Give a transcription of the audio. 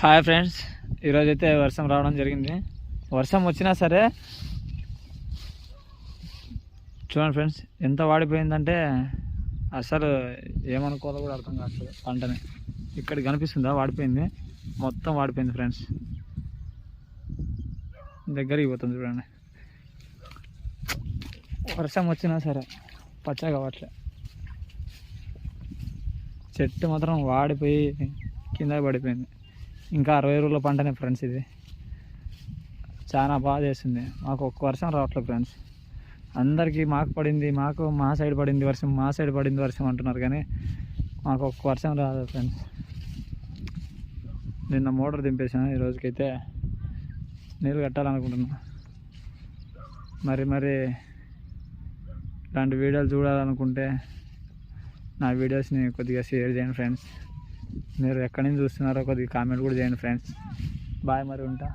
Hi friends, ఈరోజైతే వర్షం రావడం జరిగింది. వర్షం వచ్చినా సరే చూడండి ఫ్రెండ్స్, ఎంత వాడిపోయిందంటే అసలు ఏమనుకోవాలో కూడా అర్థం కాదు. పంటని ఇక్కడ కనిపిస్తుందా, వాడిపోయింది, మొత్తం వాడిపోయింది ఫ్రెండ్స్. దగ్గరికి పోతుంది చూడండి. వర్షం వచ్చినా సరే పచ్చగా కావట్లే, చెట్టు మాత్రం వాడిపోయి కింద పడిపోయింది. ఇంకా 60 రోజుల పంటనే ఫ్రెండ్స్. ఇది చాలా బాగా చేస్తుంది. మాకు ఒక్క వర్షం రావట్లేదు ఫ్రెండ్స్. అందరికీ మాకు పడింది, మా సైడ్ పడింది వర్షం, మా సైడ్ పడింది వర్షం అంటున్నారు, కానీ మాకు ఒక్క వర్షం రాదు ఫ్రెండ్స్. నిన్న మోటార్ దింపేసాను, ఈరోజుకైతే నీళ్ళు కట్టాలనుకుంటున్నా. మరి ఇలాంటి వీడియోలు చూడాలనుకుంటే నా వీడియోస్ని కొద్దిగా షేర్ చేయండి ఫ్రెండ్స్. మీరు ఎక్కడి నుంచి చూస్తున్నారో కొద్దిగా కామెంట్ కూడా చేయండి ఫ్రెండ్స్. బాయ్, మరి ఉంటా.